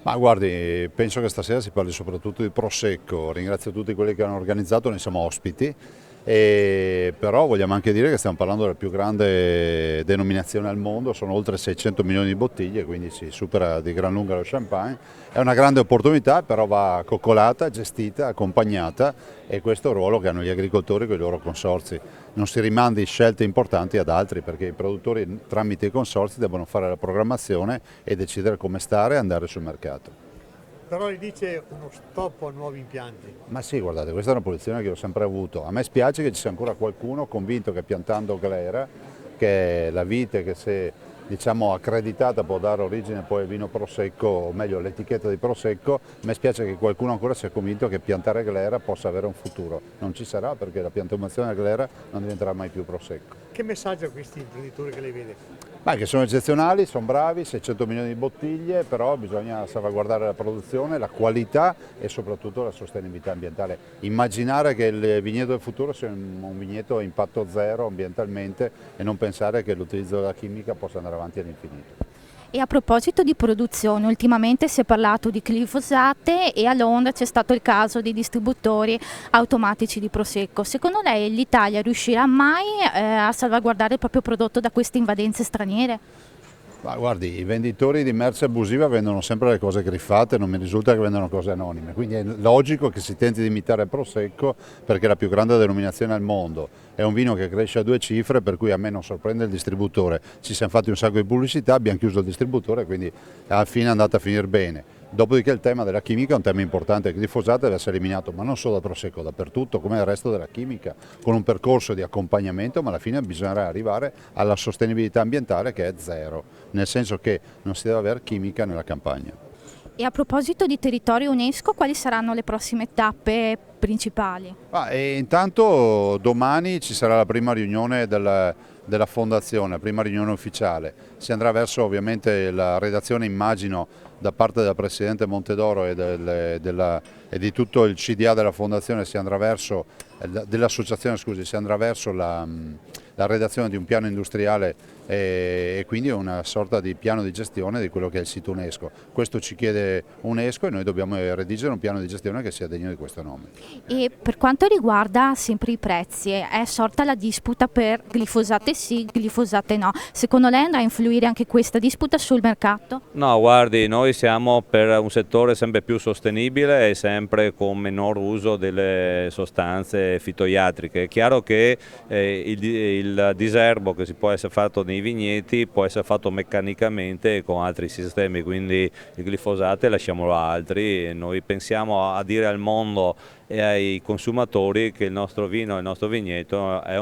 Ma guardi, penso che stasera si parli soprattutto di Prosecco, ringrazio tutti quelli che hanno organizzato, noi siamo ospiti, però vogliamo anche dire che stiamo parlando della più grande denominazione al mondo, sono oltre 600 milioni di bottiglie, quindi si supera di gran lunga lo champagne, è una grande opportunità, però va coccolata, gestita, accompagnata e questo è il ruolo che hanno gli agricoltori con i loro consorzi. Non si rimandi scelte importanti ad altri perché i produttori tramite i consorzi devono fare la programmazione e decidere come stare e andare sul mercato. Però gli dice uno stop a nuovi impianti. Ma sì, guardate, questa è una posizione che ho sempre avuto. A me spiace che ci sia ancora qualcuno convinto che piantando glera, che è la vite che se diciamo accreditata può dare origine poi al vino prosecco, o meglio l'etichetta di prosecco, a me spiace che qualcuno ancora sia convinto che piantare glera possa avere un futuro. Non ci sarà perché la piantumazione a glera non diventerà mai più prosecco. Che messaggio a questi imprenditori che lei vede? Ma che sono eccezionali, sono bravi, 600 milioni di bottiglie, però bisogna salvaguardare la produzione, la qualità e soprattutto la sostenibilità ambientale. Immaginare che il vigneto del futuro sia un vigneto a impatto zero ambientalmente e non pensare che l'utilizzo della chimica possa andare avanti all'infinito. E a proposito di produzione, ultimamente si è parlato di glifosate e a Londra c'è stato il caso dei distributori automatici di Prosecco. Secondo lei l'Italia riuscirà mai a salvaguardare il proprio prodotto da queste invadenze straniere? Ma guardi, i venditori di merce abusiva vendono sempre le cose griffate, non mi risulta che vendano cose anonime, quindi è logico che si tenti di imitare il Prosecco perché è la più grande denominazione al mondo, è un vino che cresce a due cifre per cui a me non sorprende il distributore, ci siamo fatti un sacco di pubblicità, abbiamo chiuso il distributore quindi alla fine è andata a finire bene. Dopodiché il tema della chimica è un tema importante, il glifosato deve essere eliminato, ma non solo da Prosecco, dappertutto, come il resto della chimica, con un percorso di accompagnamento, ma alla fine bisognerà arrivare alla sostenibilità ambientale che è zero, nel senso che non si deve avere chimica nella campagna. E a proposito di territorio UNESCO, quali saranno le prossime tappe principali? E intanto domani ci sarà la prima riunione della fondazione, la prima riunione ufficiale, si andrà verso ovviamente la redazione immagino da parte del Presidente Montedoro e di tutto il CDA della fondazione si andrà verso, dell'associazione scusi, si andrà verso la redazione di un piano industriale e quindi una sorta di piano di gestione di quello che è il sito UNESCO. Questo ci chiede UNESCO e noi dobbiamo redigere un piano di gestione che sia degno di questo nome. E per quanto riguarda sempre i prezzi, è sorta la disputa per glifosate sì, glifosate no. Secondo lei andrà a influire anche questa disputa sul mercato? No, guardi, noi siamo per un settore sempre più sostenibile e sempre con minor uso delle sostanze fitoiatriche. È chiaro che il diserbo che si può essere fatto nei vigneti può essere fatto meccanicamente con altri sistemi, quindi il glifosato lasciamolo a altri. Noi pensiamo a dire al mondo e ai consumatori che il nostro vino e il nostro vigneto è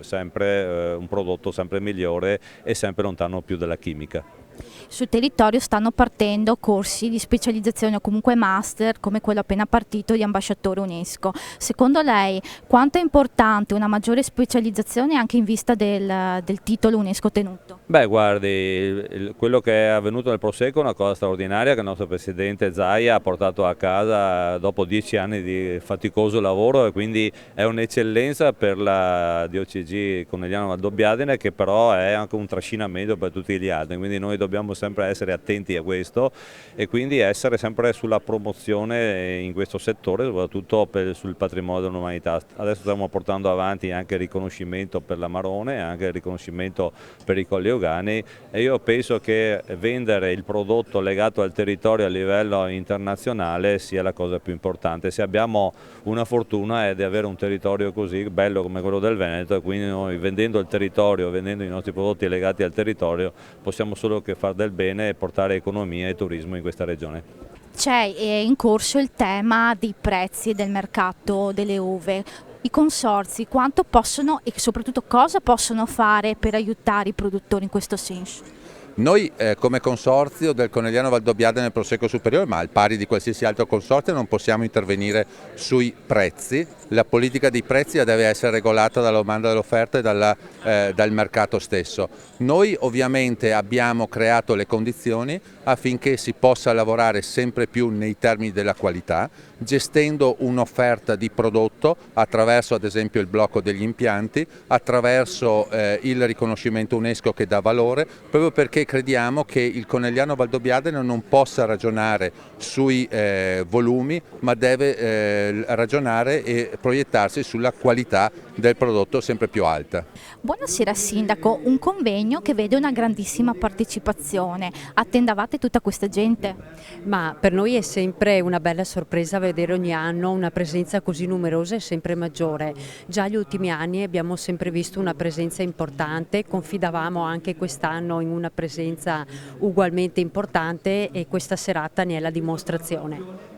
sempre un prodotto sempre migliore e sempre lontano più dalla chimica. Sul territorio stanno partendo corsi di specializzazione o comunque master come quello appena partito di ambasciatore UNESCO. Secondo lei quanto è importante una maggiore specializzazione anche in vista del titolo UNESCO ottenuto? Beh, guardi, quello che è avvenuto nel Prosecco è una cosa straordinaria che il nostro Presidente Zaia ha portato a casa dopo 10 anni di faticoso lavoro e quindi è un'eccellenza per la DOCG Conegliano Valdobbiadene che però è anche un trascinamento per tutti gli altri, quindi noi dobbiamo sempre essere attenti a questo e quindi essere sempre sulla promozione in questo settore, soprattutto sul patrimonio dell'umanità. Adesso stiamo portando avanti anche il riconoscimento per l'Amarone, anche il riconoscimento per i Colli Euganei e io penso che vendere il prodotto legato al territorio a livello internazionale sia la cosa più importante. Se abbiamo una fortuna è di avere un territorio così bello come quello del Veneto e quindi noi vendendo il territorio, vendendo i nostri prodotti legati al territorio possiamo solo che far del bene e portare economia e turismo in questa regione. C'è in corso il tema dei prezzi e del mercato delle uve. I consorzi quanto possono e soprattutto cosa possono fare per aiutare i produttori in questo senso? Noi come consorzio del Conegliano Valdobbiadene nel Prosecco Superiore, ma al pari di qualsiasi altro consorzio, non possiamo intervenire sui prezzi. La politica dei prezzi deve essere regolata dalla domanda e dall'offerta e dal mercato stesso. Noi ovviamente abbiamo creato le condizioni affinché si possa lavorare sempre più nei termini della qualità, gestendo un'offerta di prodotto attraverso ad esempio il blocco degli impianti, attraverso il riconoscimento UNESCO che dà valore, proprio perché crediamo che il Conegliano Valdobbiadene non possa ragionare sui volumi, ma deve ragionare e proiettarsi sulla qualità del prodotto sempre più alta. Buonasera Sindaco, un convegno che vede una grandissima partecipazione. Attendavate tutta questa gente? Ma per noi è sempre una bella sorpresa vedere ogni anno una presenza così numerosa e sempre maggiore. Già gli ultimi anni abbiamo sempre visto una presenza importante, confidavamo anche quest'anno in una presenza ugualmente importante e questa serata ne è la dimostrazione.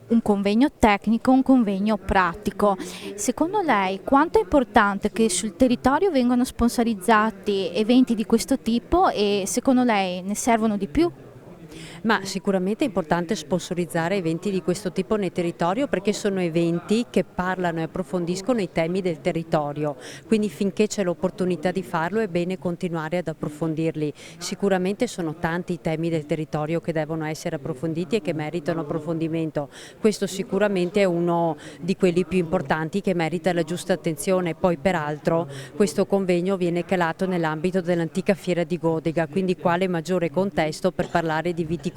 Un convegno tecnico, un convegno pratico. Secondo lei quanto è importante che sul territorio vengano sponsorizzati eventi di questo tipo e secondo lei ne servono di più? Ma sicuramente è importante sponsorizzare eventi di questo tipo nel territorio perché sono eventi che parlano e approfondiscono i temi del territorio, quindi finché c'è l'opportunità di farlo è bene continuare ad approfondirli. Sicuramente sono tanti i temi del territorio che devono essere approfonditi e che meritano approfondimento. Questo sicuramente è uno di quelli più importanti che merita la giusta attenzione. Poi peraltro questo convegno viene calato nell'ambito dell'antica fiera di Godega, quindi quale maggiore contesto per parlare di viticoltura.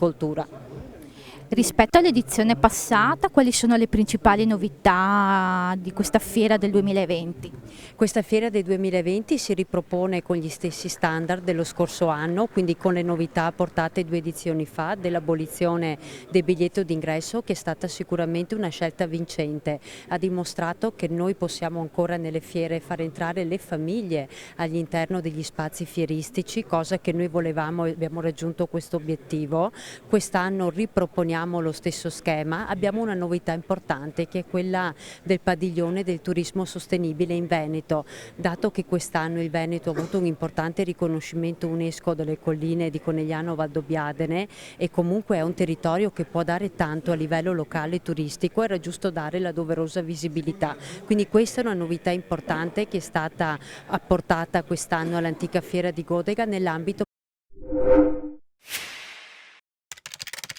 Rispetto all'edizione passata, quali sono le principali novità di questa fiera del 2020? Questa fiera del 2020 si ripropone con gli stessi standard dello scorso anno, quindi con le novità apportate 2 edizioni fa dell'abolizione del biglietto d'ingresso, che è stata sicuramente una scelta vincente. Ha dimostrato che noi possiamo ancora nelle fiere far entrare le famiglie all'interno degli spazi fieristici, cosa che noi volevamo e abbiamo raggiunto questo obiettivo. Quest'anno riproponiamo lo stesso schema, abbiamo una novità importante che è quella del padiglione del turismo sostenibile in Veneto, dato che quest'anno il Veneto ha avuto un importante riconoscimento UNESCO delle colline di Conegliano Valdobbiadene e comunque è un territorio che può dare tanto a livello locale e turistico, era giusto dare la doverosa visibilità. Quindi questa è una novità importante che è stata apportata quest'anno all'antica fiera di Godega nell'ambito